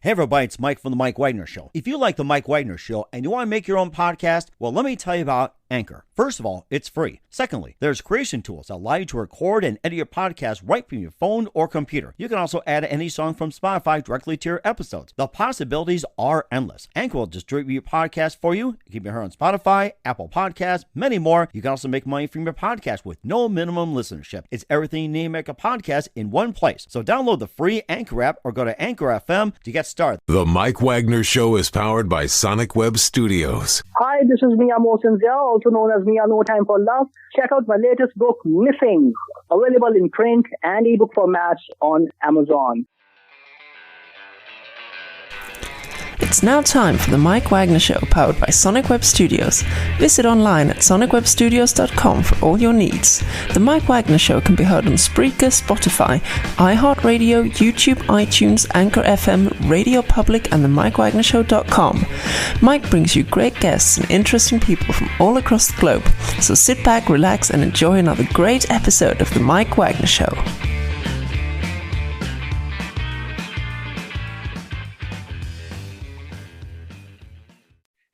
Hey everybody, it's Mike from The Mike Wagner Show. If you like The Mike Wagner Show and you want to make your own podcast, well, let me tell you about Anchor. First of all, it's free. Secondly, there's creation tools that allow you to record and edit your podcast right from your phone or computer. You can also add any song from Spotify directly to your episodes. The possibilities are endless. Anchor will distribute your podcast for you. You can be heard on Spotify, Apple Podcasts, many more. You can also make money from your podcast with no minimum listenership. It's everything you need to make a podcast in one place. So download the free Anchor app or go to Anchor FM to get started. The Mike Wagner Show is powered by Sonic Web Studios. Hi, this is Mia Mosinzia, also known as Mia No Time for Love. Check out my latest book, Missing, available in print and ebook formats on Amazon. It's now time for the Mike Wagner Show, powered by Sonic Web Studios. Visit online at sonicwebstudios.com for all your needs. The Mike Wagner Show can be heard on Spreaker, Spotify, iHeartRadio, YouTube, iTunes, Anchor FM, Radio Public, and the MikeWagnerShow.com. Mike brings you great guests and interesting people from all across the globe. So sit back, relax, and enjoy another great episode of the Mike Wagner Show.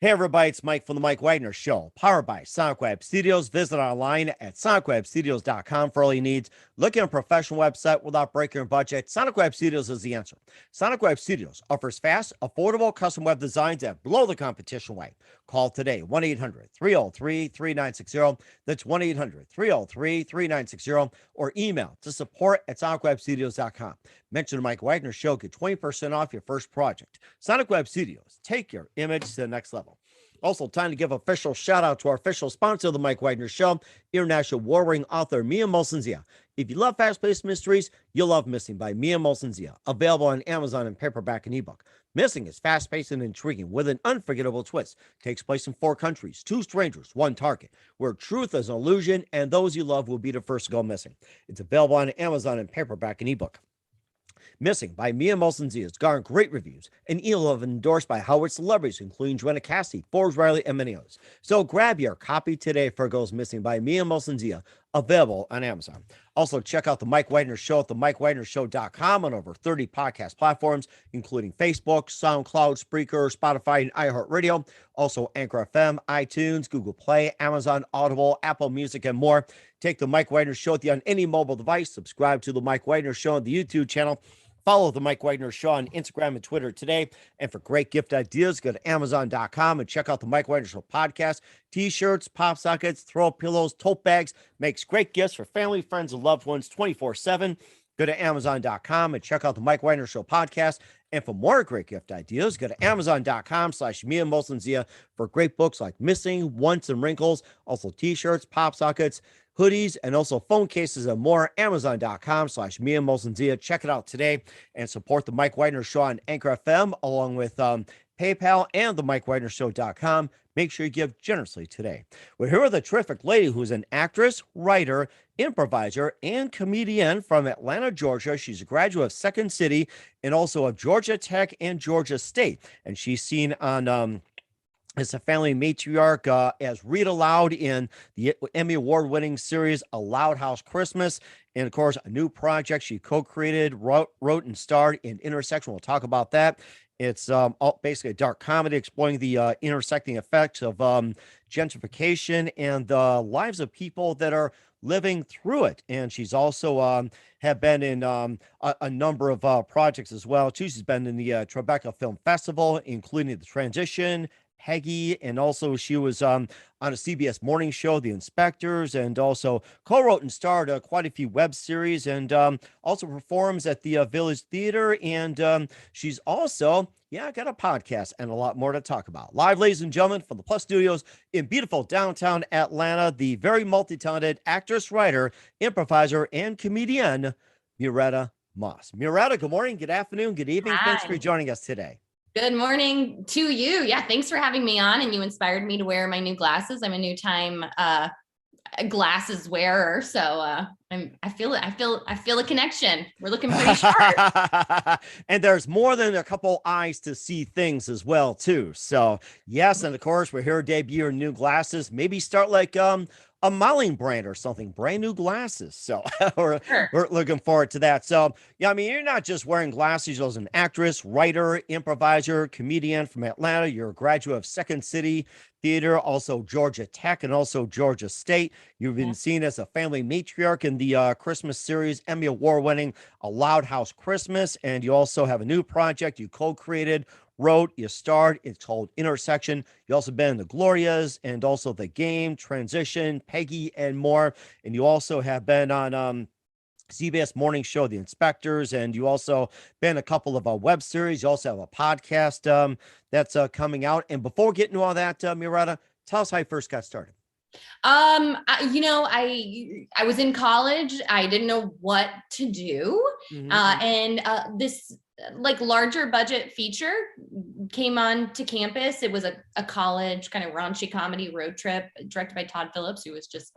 Hey everybody, it's Mike from The Mike Wagner Show, powered by Sonic Web Studios. Visit online at sonicwebstudios.com for all your needs. Look at a professional website without breaking your budget. Sonic Web Studios is the answer. Sonic Web Studios offers fast, affordable custom web designs that blow the competition away. Call today, 1-800-303-3960. That's 1-800-303-3960. Or email to support@sonicwebstudios.com. Mention the Mike Wagner Show, get 20% off your first project. Sonic Web Studios, take your image to the next level. Also, time to give official shout out to our official sponsor of the Mike Wagner Show, international warring author Mia Mosinzia. If you love fast-paced mysteries, you'll love Missing by Mia Mosinzia, available on Amazon in paperback and ebook. Missing is fast-paced and intriguing with an unforgettable twist. Takes place in 4 countries, 2 strangers, 1 target, where truth is an illusion and those you love will be the first to go missing. It's available on Amazon in paperback and ebook. Missing by Mia Mosinzia has garnered great reviews and even endorsed by Howard celebrities, including Joanna Cassidy, Forbes Riley, and many others. So grab your copy today for Goes Missing by Mia Mosinzia, available on Amazon. Also, check out the Mike Wagner Show at themikewagnershow.com on over 30 podcast platforms, including Facebook, SoundCloud, Spreaker, Spotify, and iHeartRadio. Also, Anchor FM, iTunes, Google Play, Amazon, Audible, Apple Music, and more. Take the Mike Wagner Show with you on any mobile device. Subscribe to the Mike Wagner Show on the YouTube channel. Follow the Mike Wagner Show on Instagram and Twitter today. And for great gift ideas, go to Amazon.com and check out the Mike Wagner Show podcast. T-shirts, pop sockets, throw pillows, tote bags. Makes great gifts for family, friends, and loved ones 24/7. Go to Amazon.com and check out the Mike Wagner Show podcast. And for more great gift ideas, go to Amazon.com/Mia Mosinzia for great books like Missing, Once, and Wrinkles. Also T-shirts, pop sockets, hoodies, and also phone cases and more. Amazon.com/Mia Mosinzia. Check it out today and support the Mike Wagner Show on Anchor FM along with PayPal and the MikeWagnerShow.com. Make sure you give generously today. We're here with a terrific lady who's an actress, writer, improviser, and comedian from Atlanta, Georgia. She's a graduate of Second City and also of Georgia Tech and Georgia State. And she's seen on as a family matriarch, as read aloud in the Emmy Award-winning series A Loud House Christmas. And, of course, a new project she co-created, wrote and starred in Intersection. We'll talk about that. It's basically a dark comedy exploring the intersecting effects of gentrification and the lives of people that are living through it. And she's also have been in a number of projects as well, too. She's been in the Tribeca Film Festival, including The Transition, Peggy, and also she was on a CBS morning show, The Inspectors, and also co-wrote and starred quite a few web series, and also performs at the Village Theater, and she's also, got a podcast and a lot more to talk about. Live, ladies and gentlemen, from the Plus Studios in beautiful downtown Atlanta, the very multi-talented actress, writer, improviser, and comedian, Muretta Moss. Muretta, good morning, good afternoon, good evening. Hi. Thanks for joining us today. Good morning to you. Yeah, thanks for having me on. And you inspired me to wear my new glasses. I'm a new time glasses wearer, so I feel a connection. We're looking pretty sharp. And there's more than a couple eyes to see things as well, too. So yes, and of course we're here to debut your new glasses. Maybe start like a a modeling brand or something, brand new glasses. So we're, Sure. we're looking forward to that. So, yeah, I mean, you're not just wearing glasses. You're an actress, writer, improviser, comedian from Atlanta. You're a graduate of Second City Theater, also Georgia Tech, and also Georgia State. You've been Yeah. seen as a family matriarch in the Christmas series, Emmy Award winning A Loud House Christmas. And you also have a new project you co-created, wrote, you starred. It's called Intersection. You also been in the Glorias and also The Game, Transition, Peggy, and more. And you also have been on CBS Morning Show, The Inspectors, and you also been a couple of web series. You also have a podcast that's coming out. And before we get into all that, Muretta, tell us how you first got started. I was in college. I didn't know what to do. And this like larger budget feature came on to campus. It was a college kind of raunchy comedy road trip directed by Todd Phillips, who was just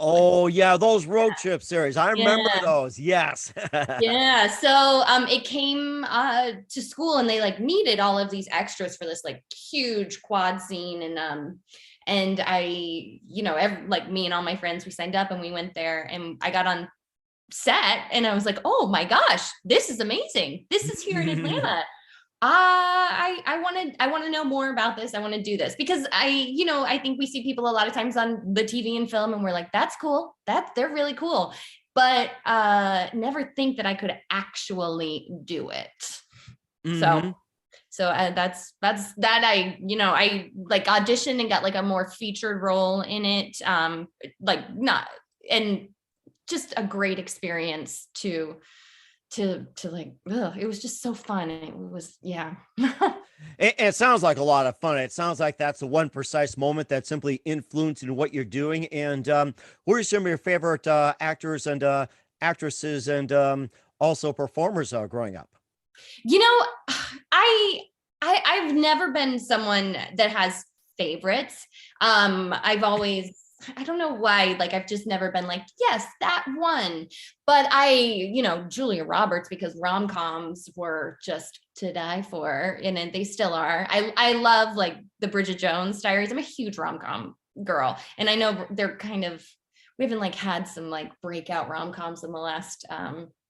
yeah, those road trip series. I remember those. Yes. Yeah. So it came to school and they like needed all of these extras for this like huge quad scene. And I, like me and all my friends, we signed up and we went there and I got on set and I was like, oh my gosh, this is amazing. This is here in Atlanta. I want to know more about this. I want to do this because I think we see people a lot of times on the TV and film and we're like, that's cool. They're really cool. But never think that I could actually do it. So that's that. I like auditioned and got like a more featured role in it. Just a great experience to like, it was just so fun. It was, yeah. It sounds like a lot of fun. It sounds like that's the one precise moment that simply influencing what you're doing. And who are some of your favorite actors and actresses and also performers growing up? I've never been someone that has favorites. I've always, I don't know why, like, I've just never been like, yes, that one. But Julia Roberts, because rom-coms were just to die for, and they still are. I love like the Bridget Jones Diaries. I'm a huge rom-com girl. And I know they're we haven't like had some like breakout rom-coms in the last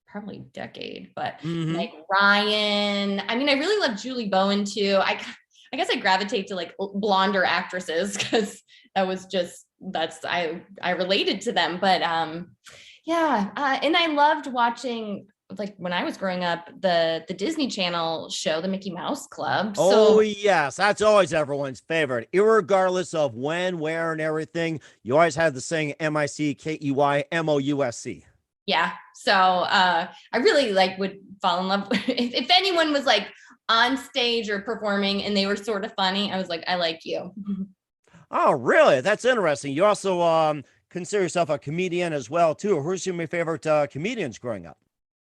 probably decade, but like Ryan. I mean, I really love Julie Bowen too. I guess I gravitate to like blonder actresses because I related to them. But and I loved watching, like when I was growing up, the Disney Channel show, the Mickey Mouse Club. Oh, yes, that's always everyone's favorite, irregardless of when, where, and everything. You always had the saying MICKEYMOUSC. Yeah. So I really would fall in love if anyone was like on stage or performing and they were sort of funny. I was like, I like you. Oh, really? That's interesting. You also consider yourself a comedian as well, too. Who's your favorite comedians growing up?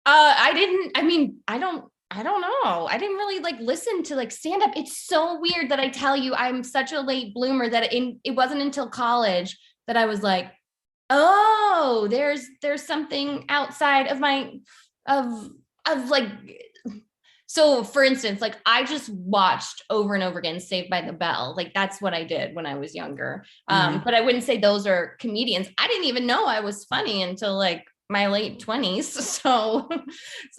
I don't know. I didn't really like listen to like stand up. It's so weird that I tell you I'm such a late bloomer that it wasn't until college that I was like, oh, there's something outside of so for instance, like I just watched over and over again Saved by the Bell. Like that's what I did when I was younger. But I wouldn't say those are comedians. I didn't even know I was funny until like my late 20s. So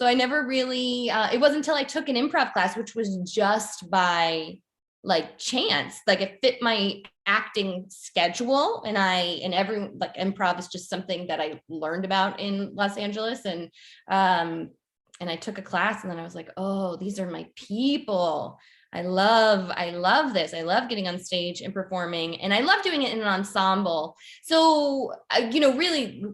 I never really, it wasn't until I took an improv class, which was just by like chance, like it fit my acting schedule. And improv is just something that I learned about in Los Angeles. And I took a class and then I was like, oh, these are my people. I love this. I love getting on stage and performing, and I love doing it in an ensemble. So, really,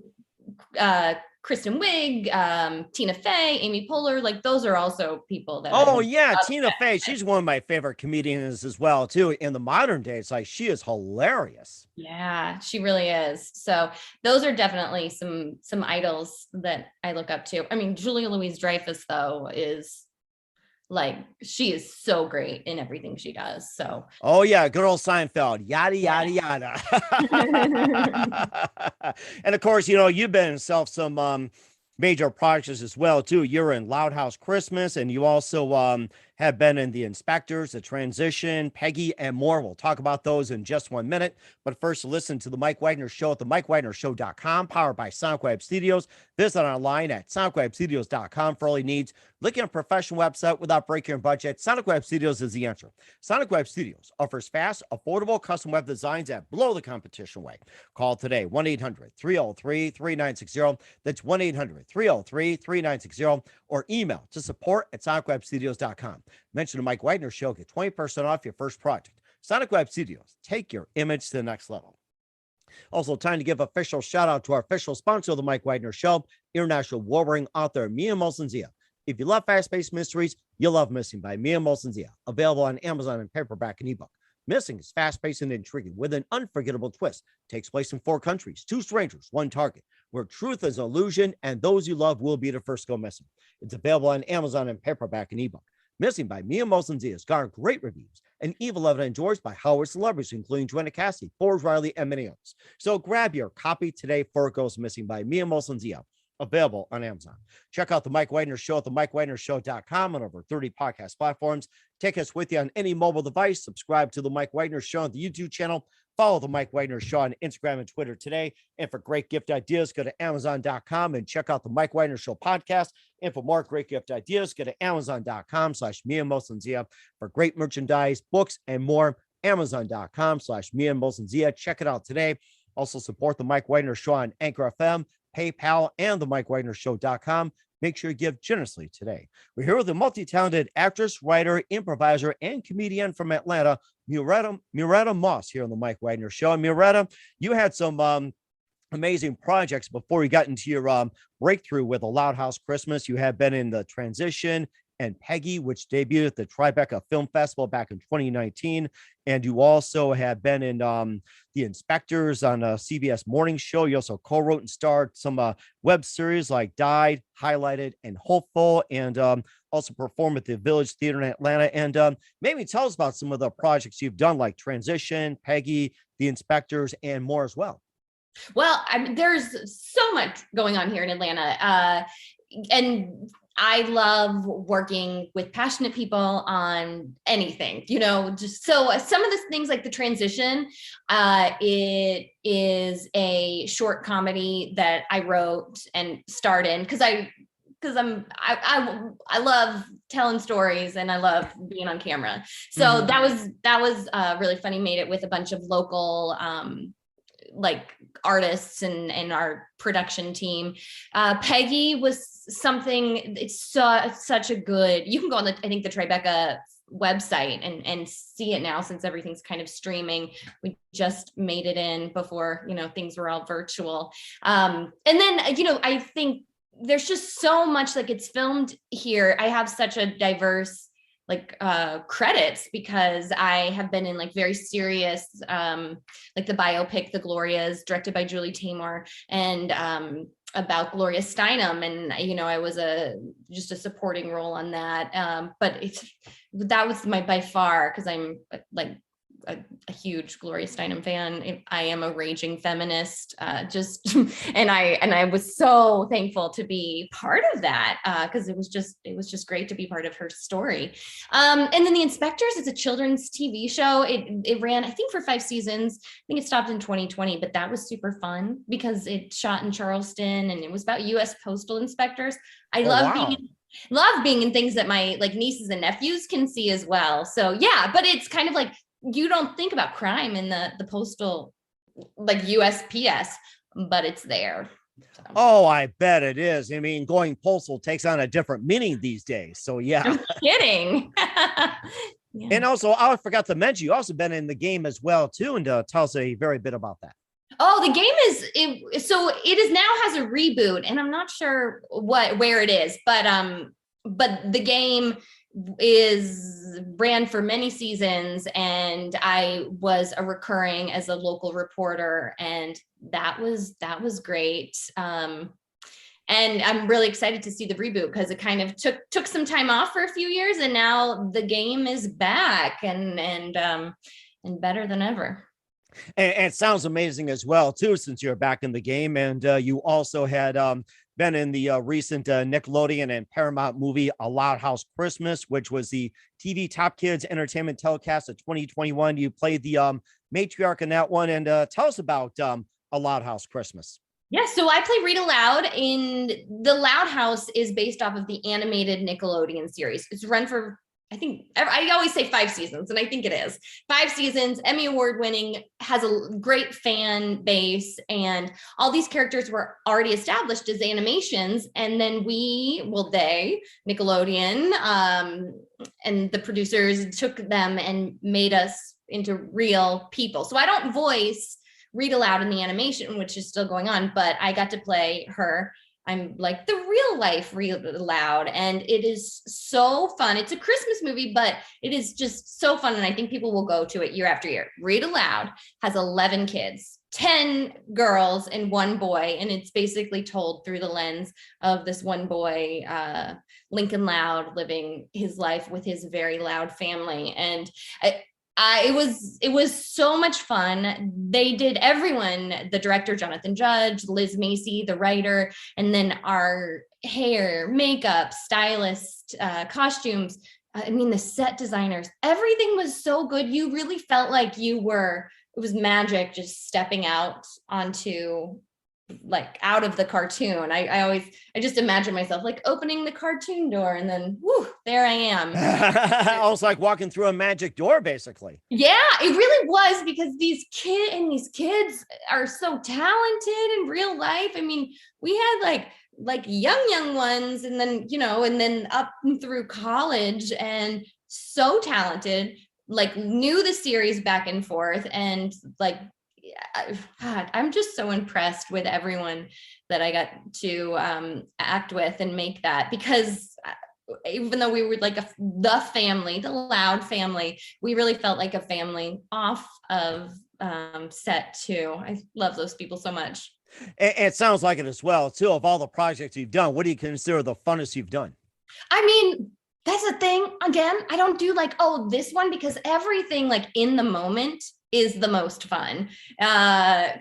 Kristen Wiig, Tina Fey, Amy Poehler, like those are also people that. Oh yeah, Tina Fey. She's one of my favorite comedians as well too. In the modern day, it's like she is hilarious. Yeah, she really is. So those are definitely some idols that I look up to. I mean, Julia Louis-Dreyfus though is like, she is so great in everything she does. So. Oh yeah, good old Seinfeld. Yada yada yada. And of course, you've been in some major projects as well too. You're in Loud House Christmas, and you also have been in The Inspectors, The Transition, Peggy, and more. We'll talk about those in just 1 minute. But first, listen to The Mike Wagner Show at themikewagnershow.com, powered by Sonic Web Studios. Visit online at sonicwebstudios.com for all your needs. Looking at a professional website without breaking your budget? Sonic Web Studios is the answer. Sonic Web Studios offers fast, affordable custom web designs that blow the competition away. Call today, 1-800-303-3960. That's 1-800-303-3960. Or email to support@sonicwebstudios.com. Mention the Mike Wagner Show. Get 20% off your first project. Sonic Web Studios. Take your image to the next level. Also, time to give official shout out to our official sponsor of the Mike Wagner Show, international warring author Mia Molson-Zia. If you love fast-paced mysteries, you'll love Missing by Mia Molson-Zia. Available on Amazon in paperback and ebook. Missing is fast-paced and intriguing with an unforgettable twist. Takes place in 4 countries, 2 strangers, 1 target, where truth is illusion and those you love will be the first to go missing. It's available on Amazon in paperback and ebook. Missing by Mia Molson-Zia has garnered great reviews and even loved and enjoyed by Howard celebrities, including Joanna Cassidy, Forbes Riley, and many others. So grab your copy today for It Goes Missing by Mia Molson-Zia. Available on Amazon. Check out the Mike Wagner Show at themikewagnershow.com on over 30 podcast platforms. Take us with you on any mobile device. Subscribe to the Mike Wagner Show on the YouTube channel. Follow the Mike Wagner Show on Instagram and Twitter today. And for great gift ideas, go to Amazon.com and check out the Mike Wagner Show podcast. And for more great gift ideas, go to Amazon.com/Mia Molson-Zia for great merchandise, books, and more. Amazon.com/Mia Molson-Zia. Check it out today. Also support the Mike Wagner Show on Anchor FM, PayPal, and the MikeWagnerShow.com. Make sure you give generously today. We're here with a multi-talented actress, writer, improviser, and comedian from Atlanta, Muretta Moss, here on the Mike Wagner Show. And Muretta, you had some amazing projects before you got into your breakthrough with A Loud House Christmas. You have been in The Transition and Peggy, which debuted at the Tribeca Film Festival back in 2019. And you also have been in The Inspectors on a CBS morning show. You also co-wrote and starred some web series like Died, Highlighted, and Hopeful, and also performed at the Village Theater in Atlanta. And maybe tell us about some of the projects you've done, like Transition, Peggy, The Inspectors, and more as well. Well, there's so much going on here in Atlanta. And I love working with passionate people on anything, just so some of the things like The Transition, it is a short comedy that I wrote and starred in because I love telling stories and I love being on camera. So that was really funny. Made it with a bunch of local, like artists and our production team. Peggy was something, it's such a good, you can go on the Tribeca website and see it now since everything's kind of streaming. We just made it in before, things were all virtual. And then, I think there's just so much, like it's filmed here. I have such a diverse credits because I have been in like very serious, like the biopic, The Glorias, directed by Julie Taymor, and about Gloria Steinem. And, I was just a supporting role on that. But that was by far, because I'm like a huge Gloria Steinem fan. I am a raging feminist, and I was so thankful to be part of that because it was just great to be part of her story. And then The Inspectors is a children's TV show. It ran, I think, for 5 seasons. I think it stopped in 2020, but that was super fun because it shot in Charleston and it was about U.S. postal inspectors. I love being in things that my nieces and nephews can see as well. So yeah, but it's kind of like, you don't think about crime in the postal, like USPS, but it's there. So. Oh, I bet it is. I mean, going postal takes on a different meaning these days. So yeah. No kidding. Yeah. And also, I forgot to mention, you also been in The Game as well too, and tell us a very bit about that. Oh, The Game so it is now has a reboot, and I'm not sure where it is, but The Game ran for many seasons, and I was a recurring as a local reporter, and that was great. And I'm really excited to see the reboot because it kind of took some time off for a few years, and now The Game is back and better than ever. And it sounds amazing as well too, since you're back in The Game, and you also had been in the recent Nickelodeon and Paramount movie A Loud House Christmas, which was the TV Top Kids Entertainment telecast of 2021. You played the matriarch in that one, and tell us about A Loud House Christmas. Yeah, so I play Read Aloud, and the Loud House is based off of the animated Nickelodeon series. It's run for, I think, I always say 5 seasons, and I think it is 5 seasons, Emmy Award winning, has a great fan base, and all these characters were already established as animations. And then Nickelodeon, and the producers took them and made us into real people. So I don't voice Read Aloud in the animation, which is still going on, but I got to play her. I'm like the real life Read Aloud, and it is so fun. It's a Christmas movie, but it is just so fun, and I think people will go to it year after year. Read Aloud has 11 kids, 10 girls and 1 boy, and it's basically told through the lens of this one boy, Lincoln Loud, living his life with his very loud family. And it was so much fun. They did everyone, the director, Jonathan Judge, Liz Macy, the writer, and then our hair, makeup, stylist, costumes. I mean, the set designers, everything was so good. You really felt like it was magic just stepping out onto, like, out of the cartoon. I just imagine myself like opening the cartoon door, and then whoo, there I am. Almost like walking through a magic door, basically. Yeah, it really was, because these kids are so talented in real life. I mean, we had like young ones, and then, and then up through college, and so talented, like knew the series back and forth, and like, God, I'm just so impressed with everyone that I got to act with and make that, because even though we were like the family, the Loud family, we really felt like a family off of set too. I love those people so much. It sounds like it as well, too. Of all the projects you've done, what do you consider the funnest you've done? I mean, that's the thing. Again, I don't do like, oh, this one, because everything like in the moment is the most fun. And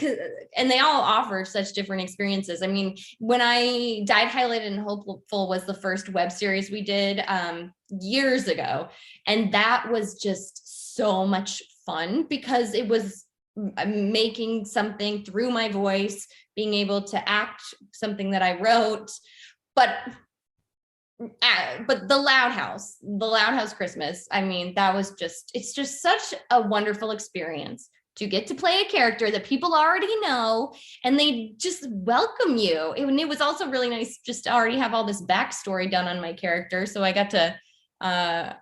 they all offer such different experiences. I mean, when I Died, Highlighted, and Hopeful was the first web series we did years ago. And that was just so much fun, because it was making something through my voice, being able to act something that I wrote. But the Loud House Christmas, I mean, it's just such a wonderful experience to get to play a character that people already know, and they just welcome you. And it was also really nice just to already have all this backstory done on my character. So I got to, I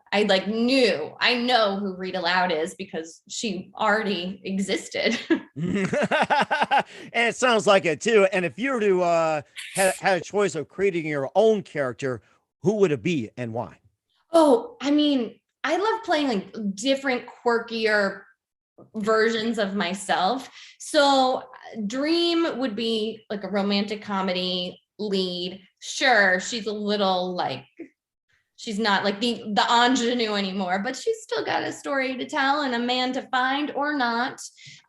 know who Read Aloud is, because she already existed. And it sounds like it too. And if you were to had a choice of creating your own character, who would it be and why? Oh, I mean, I love playing like different, quirkier versions of myself. So Dream would be like a romantic comedy lead. Sure, she's a little like, she's not like the ingenue anymore, but she's still got a story to tell and a man to find, or not.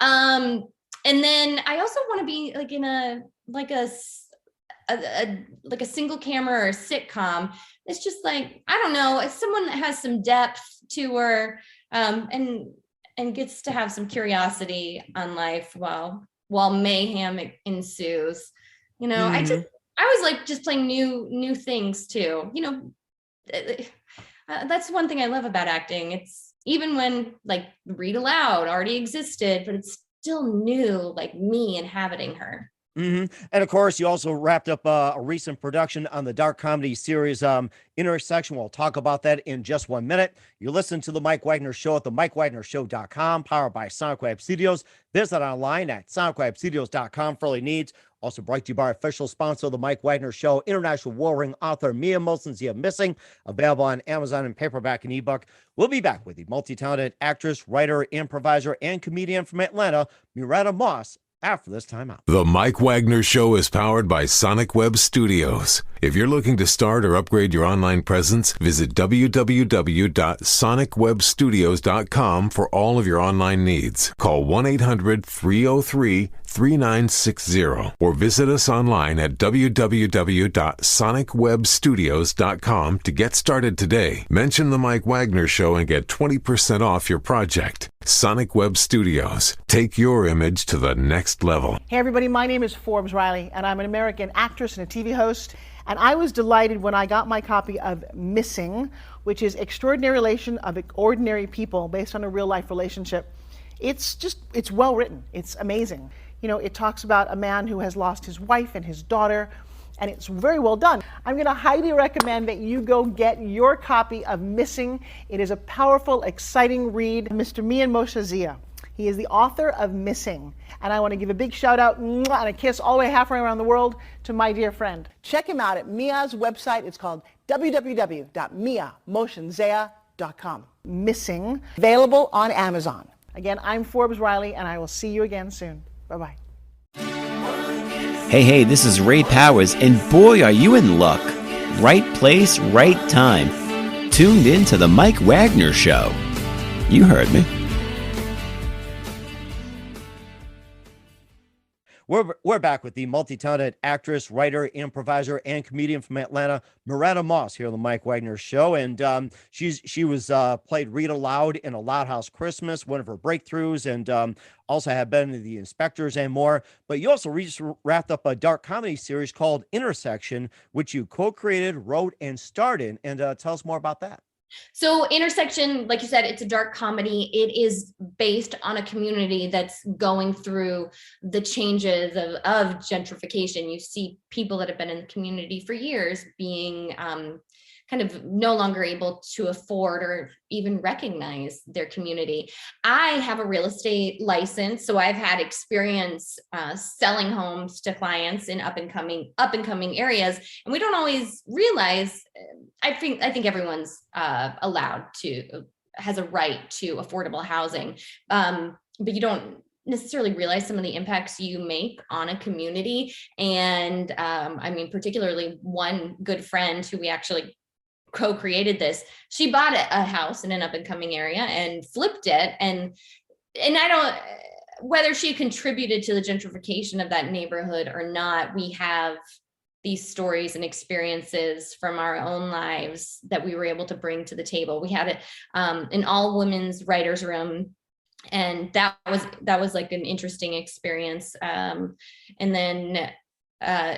And then I also want to be like in a single camera or a sitcom. It's just like, I don't know, it's someone that has some depth to her, and gets to have some curiosity on life while mayhem ensues. I always like just playing new things too. That's one thing I love about acting. It's even when like Read Aloud already existed, but it's still new, like me inhabiting her. Mm-hmm. And of course, you also wrapped up a recent production on the dark comedy series Intersection. We'll talk about that in just 1 minute. You listen to The Mike Wagner Show at themikewagnershow.com, powered by Sonic Web Studios. Visit online at sonicwebstudios.com for all your needs. Also brought to you by official sponsor of The Mike Wagner Show, international warring author Mia Molson's The Missing, available on Amazon in paperback and ebook. We'll be back with the multi-talented actress, writer, improviser, and comedian from Atlanta, Muretta Moss, after this timeout. The Mike Wagner Show is powered by Sonic Web Studios. If you're looking to start or upgrade your online presence, visit www.sonicwebstudios.com for all of your online needs. Call 1-800-303-3960 or visit us online at www.sonicwebstudios.com to get started today. Mention the Mike Wagner Show and get 20% off your project. Sonic Web Studios. Take your image to the next level. Hey everybody, my name is Forbes Riley and I'm an American actress and a TV host. And I was delighted when I got my copy of Missing, which is Extraordinary Relation of Ordinary People based on a real life relationship. It's well written. It's amazing. You know, it talks about a man who has lost his wife and his daughter, and it's very well done. I'm going to highly recommend that you go get your copy of Missing. It is a powerful, exciting read. Mr. Mian Moshe Zia. He is the author of Missing. And I want to give a big shout out and a kiss all the way halfway around the world to my dear friend. Check him out at Mia's website. It's called www.miamoshenzea.com. Missing, available on Amazon. Again, I'm Forbes Riley, and I will see you again soon. Bye-bye. Hey, this is Ray Powers, and boy, are you in luck. Right place, right time. Tuned in to the Mike Wagner Show. You heard me. We're back with the multi-talented actress, writer, improviser, and comedian from Atlanta, Muretta Moss, here on the Mike Wagner Show. And she was played Read Aloud in A Loud House Christmas, one of her breakthroughs, and also have been in The Inspectors and more. But you also wrapped up a dark comedy series called Intersection, which you co-created, wrote, and starred in. And tell us more about that. So Intersection, like you said, it's a dark comedy. It is based on a community that's going through the changes of gentrification. You see people that have been in the community for years being kind of no longer able to afford or even recognize their community. I have a real estate license, so I've had experience selling homes to clients in up and coming areas, and we don't always realize. I think everyone's has a right to affordable housing, but you don't necessarily realize some of the impacts you make on a community. And I mean, particularly one good friend who we actually co-created this, she bought a house in an up and coming area and flipped it. And I don't, whether she contributed to the gentrification of that neighborhood or not, we have these stories and experiences from our own lives that we were able to bring to the table. We had an all women's writers room, and that was like an interesting experience. And then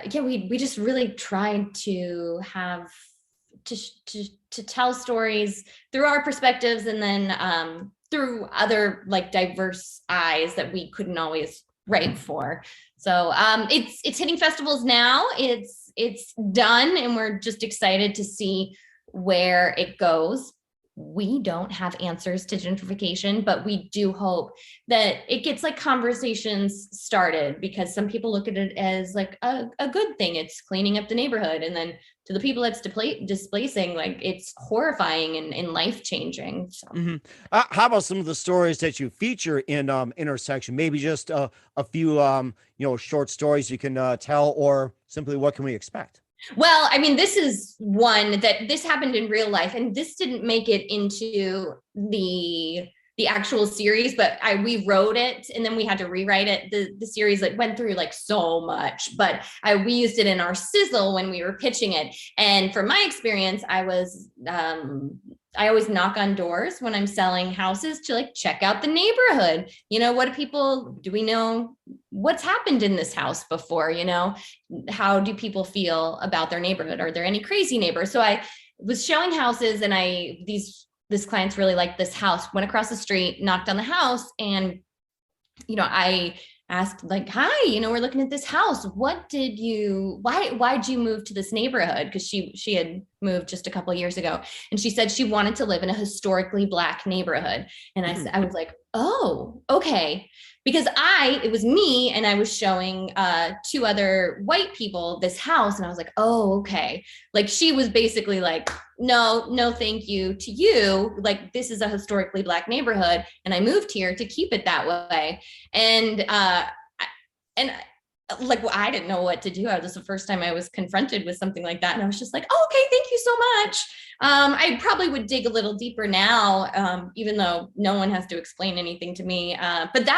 we just really tried to have to tell stories through our perspectives, and then through other like diverse eyes that we couldn't always write for. So it's hitting festivals now. It's done, and we're just excited to see where it goes. We don't have answers to gentrification, but we do hope that it gets like conversations started, because some people look at it as like a good thing. It's cleaning up the neighborhood. And then to the people that's displacing, like it's horrifying and life-changing. So. Mm-hmm. How about some of the stories that you feature in Intersection? Maybe just a few, short stories you can tell, or simply what can we expect? Well, I mean, this is one that this happened in real life, and this didn't make it into the actual series, but we wrote it and then we had to rewrite it. The series like went through like so much, but we used it in our sizzle when we were pitching it. And from my experience, I always knock on doors when I'm selling houses to like check out the neighborhood. You know, do we know what's happened in this house before? You know, how do people feel about their neighborhood? Are there any crazy neighbors? So I was showing houses, and this clients really liked this house, went across the street, knocked on the house, and, I asked like, hi, we're looking at this house. Why'd you move to this neighborhood? Because she had moved just a couple of years ago, and she said she wanted to live in a historically Black neighborhood. And I was like, oh, okay. Because it was me, and I was showing two other white people this house, and I was like, oh, okay. Like she was basically like, no, thank you to you. Like this is a historically Black neighborhood, and I moved here to keep it that way. And and like, well, I didn't know what to do. This was the first time I was confronted with something like that. And I was just like, oh, okay, thank you so much. I probably would dig a little deeper now, even though no one has to explain anything to me. But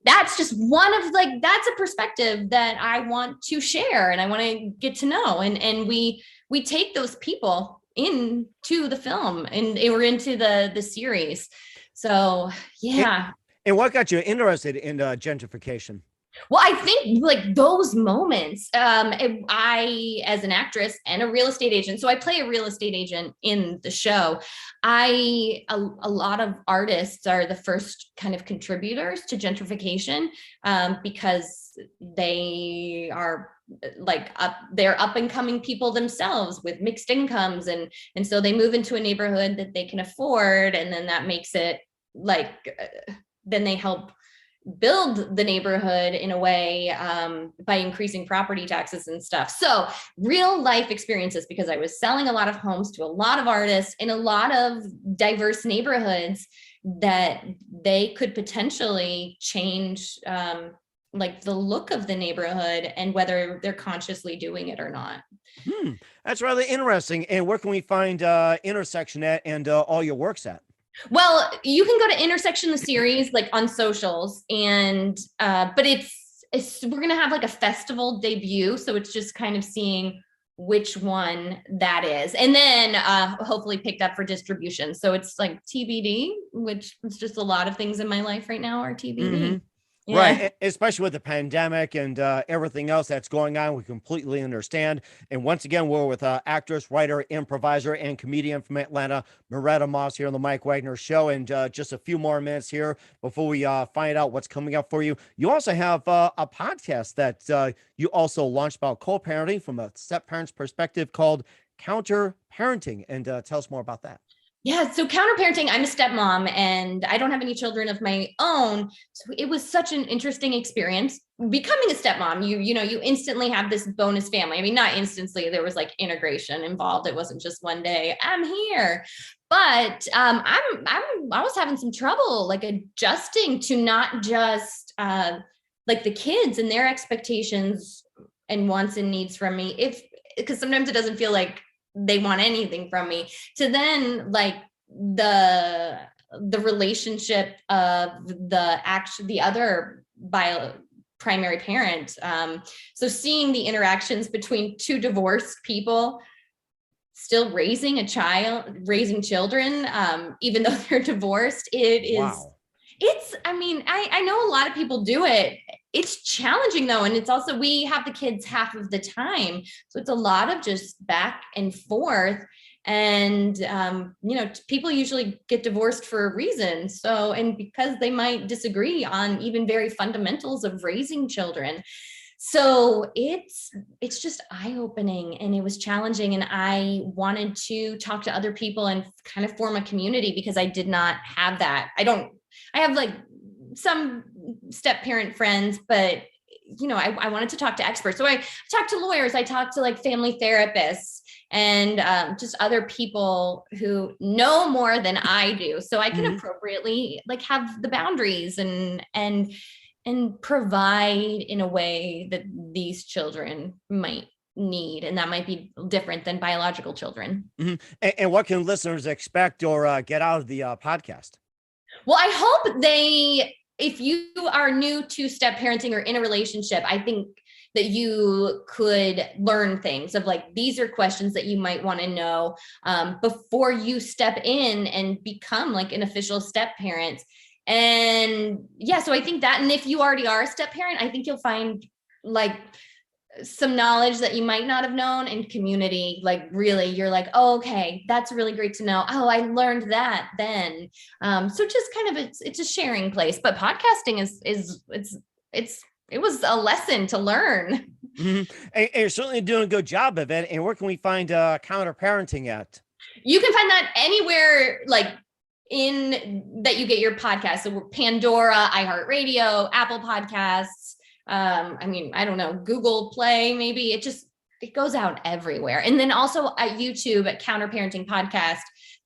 that's just one of like, that's a perspective that I want to share and I want to get to know. And we take those people into the film and we're into the series. So yeah. And what got you interested in gentrification? Well, I think like those moments, I, as an actress and a real estate agent, so I play a real estate agent in the show. A lot of artists are the first kind of contributors to gentrification because they are like they're up and coming people themselves with mixed incomes. And so they move into a neighborhood that they can afford. And then that makes it like, then they help build the neighborhood in a way by increasing property taxes and stuff. So real life experiences, because I was selling a lot of homes to a lot of artists in a lot of diverse neighborhoods that they could potentially change like the look of the neighborhood and whether they're consciously doing it or not. That's really interesting. And where can we find Intersection at and all your works at? Well, you can go to Intersection the series like on socials, and but it's we're gonna have like a festival debut, so it's just kind of seeing which one that is, and then hopefully picked up for distribution. So it's like TBD, which is just a lot of things in my life right now are TBD. Mm-hmm. Yeah. Right. Especially with the pandemic and everything else that's going on. We completely understand. And once again, we're with actress, writer, improviser, and comedian from Atlanta, Muretta Moss here on the Mike Wagner Show. And just a few more minutes here before we find out what's coming up for you. You also have a podcast that you also launched about co-parenting from a step-parent's perspective called Counter Parenting. And tell us more about that. Yeah, so counterparenting, I'm a stepmom and I don't have any children of my own. So it was such an interesting experience becoming a stepmom. You instantly have this bonus family. I mean, not instantly, there was like integration involved. It wasn't just one day, I'm here. But I was having some trouble like adjusting to not just like the kids and their expectations and wants and needs from me. Because sometimes it doesn't feel like they want anything from me, to then like the relationship of the other primary parent. So seeing the interactions between two divorced people still raising children, even though they're divorced, it is, wow. I know a lot of people do it. It's challenging though. And it's also, we have the kids half of the time. So it's a lot of just back and forth. And, people usually get divorced for a reason. So, and because they might disagree on even very fundamentals of raising children. So it's just eye-opening and it was challenging. And I wanted to talk to other people and kind of form a community because I did not have that. I have like some step parent friends, but I wanted to talk to experts. So I talked to lawyers, I talked to like family therapists and just other people who know more than I do. So I can appropriately like have the boundaries and provide in a way that these children might need. And that might be different than biological children. Mm-hmm. And what can listeners expect or get out of the podcast? Well, I hope if you are new to step parenting or in a relationship, I think that you could learn things of like, these are questions that you might want to know before you step in and become like an official step parent. And yeah, so I think that, and if you already are a step parent, I think you'll find like some knowledge that you might not have known, and community, like really you're like, oh, okay, that's really great to know. Oh, I learned that then. So just kind of, it's a sharing place, but podcasting it was a lesson to learn. Mm-hmm. And you're certainly doing a good job of it. And where can we find Counter Parenting at? You can find that anywhere like that you get your podcast. So we're Pandora, iHeartRadio, Apple Podcasts. I don't know, Google Play, maybe. It goes out everywhere. And then also at YouTube at Counter Parenting Podcast.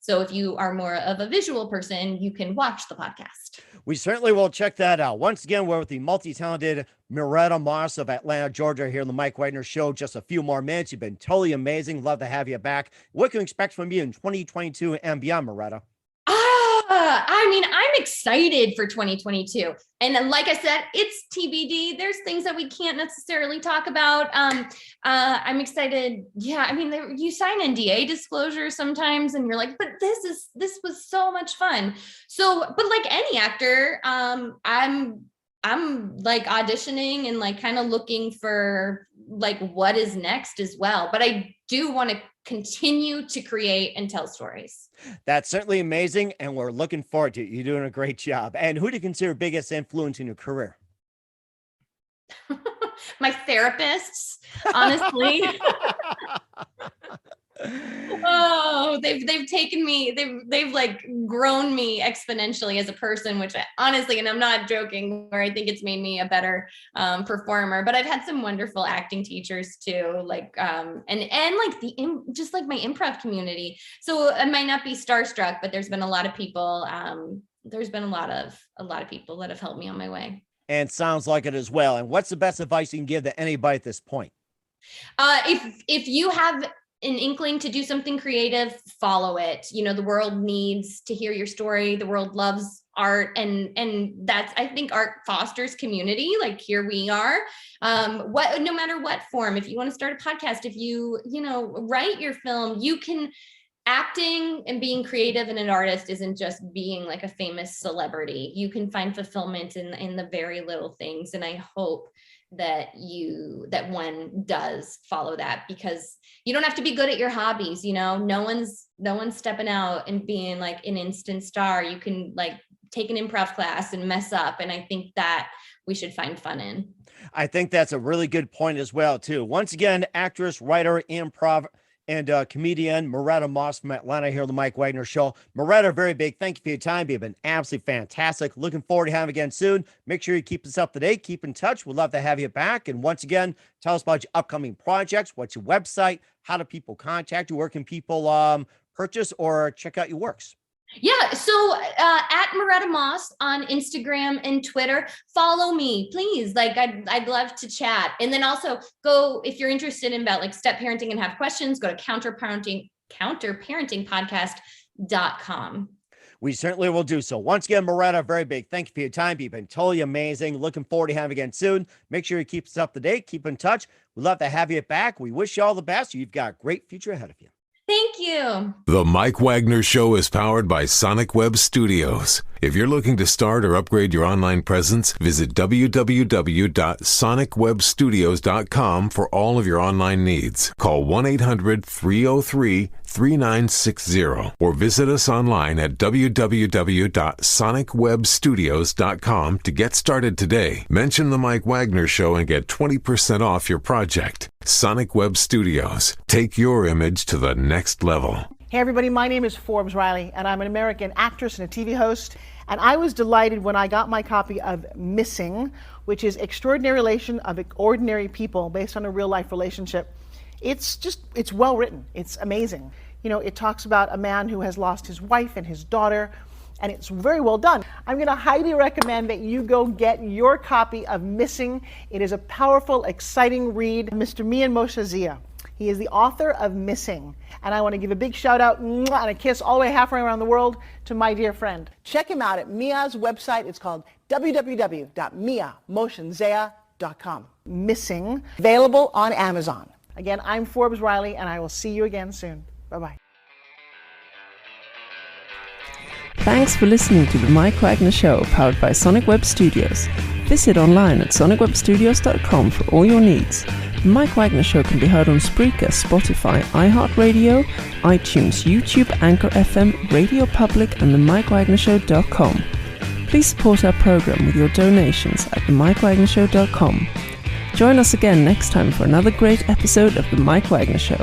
So if you are more of a visual person, you can watch the podcast. We certainly will check that out. Once again, we're with the multi-talented Muretta Moss of Atlanta, Georgia, here on the Mike Wagner Show. Just a few more minutes. You've been totally amazing. Love to have you back. What can we expect from you in 2022 and beyond, Muretta? I mean, I'm excited for 2022. And then, like I said, it's TBD. There's things that we can't necessarily talk about. I'm excited. Yeah, I mean, you sign NDA disclosures sometimes and you're like, but this was so much fun. So, but like any actor, I'm like auditioning and like kind of looking for like what is next as well. But I do want to continue to create and tell stories. That's certainly amazing, and we're looking forward to it. You're doing a great job. And who do you consider biggest influence in your career? My therapists, honestly. Oh, they've taken me, they've like grown me exponentially as a person, which honestly, and I'm not joking, where I think it's made me a better performer. But I've had some wonderful acting teachers too, like and like just like my improv community. So I might not be starstruck, but there's been a lot of people. There's been a lot of people that have helped me on my way. And sounds like it as well. And what's the best advice you can give to anybody at this point? If you have an inkling to do something creative, follow it. You know, the world needs to hear your story. The world loves art, and that's, I think art fosters community. Like here we are, no matter what form. If you want to start a podcast, if you write your film, you can. Acting and being creative and an artist isn't just being like a famous celebrity. You can find fulfillment in the very little things. And I hope that one does follow that, because you don't have to be good at your hobbies. No one's stepping out and being like an instant star. You can like take an improv class and mess up. And I think that we should find fun in. I think that's a really good point as well, too. Once again, actress, writer, improv, and comedian Muretta Moss from Atlanta here on the Mike Wagner Show. Muretta, very big thank you for your time. You've been absolutely fantastic. Looking forward to having you again soon. Make sure you keep us up to date. Keep in touch. We'd love to have you back. And once again, tell us about your upcoming projects. What's your website? How do people contact you? Where can people purchase or check out your works? Yeah. So at Muretta Moss on Instagram and Twitter, follow me, please. Like I'd love to chat. And then also go, if you're interested in about like step parenting and have questions, go to counterparentingpodcast.com. We certainly will do so. Once again, Muretta, very big thank you for your time. You've been totally amazing. Looking forward to having you again soon. Make sure you keep us up to date. Keep in touch. We'd love to have you back. We wish you all the best. You've got a great future ahead of you. Thank you. The Mike Wagner Show is powered by Sonic Web Studios. If you're looking to start or upgrade your online presence, visit www.sonicwebstudios.com for all of your online needs. Call 1-800-303-3960 or visit us online at www.sonicwebstudios.com to get started today. Mention the Mike Wagner Show and get 20% off your project. Sonic Web Studios. Take your image to the next level. Hey everybody, my name is Forbes Riley, and I'm an American actress and a TV host. And I was delighted when I got my copy of Missing, which is Extraordinary Relation of Ordinary People based on a real life relationship. It's well written. It's amazing. It talks about a man who has lost his wife and his daughter, and it's very well done. I'm going to highly recommend that you go get your copy of Missing. It is a powerful, exciting read. Mr. Mian Moshe Zia. He is the author of Missing. And I want to give a big shout out and a kiss all the way halfway around the world to my dear friend. Check him out at Mia's website. It's called www.miamoshenzea.com. Missing, available on Amazon. Again, I'm Forbes Riley, and I will see you again soon. Bye-bye. Thanks for listening to the Mike Wagner Show, powered by Sonic Web Studios. Visit online at sonicwebstudios.com for all your needs. The Mike Wagner Show can be heard on Spreaker, Spotify, iHeartRadio, iTunes, YouTube, Anchor FM, Radio Public, and themikewagnershow.com. Please support our program with your donations at themikewagnershow.com. Join us again next time for another great episode of The Mike Wagner Show.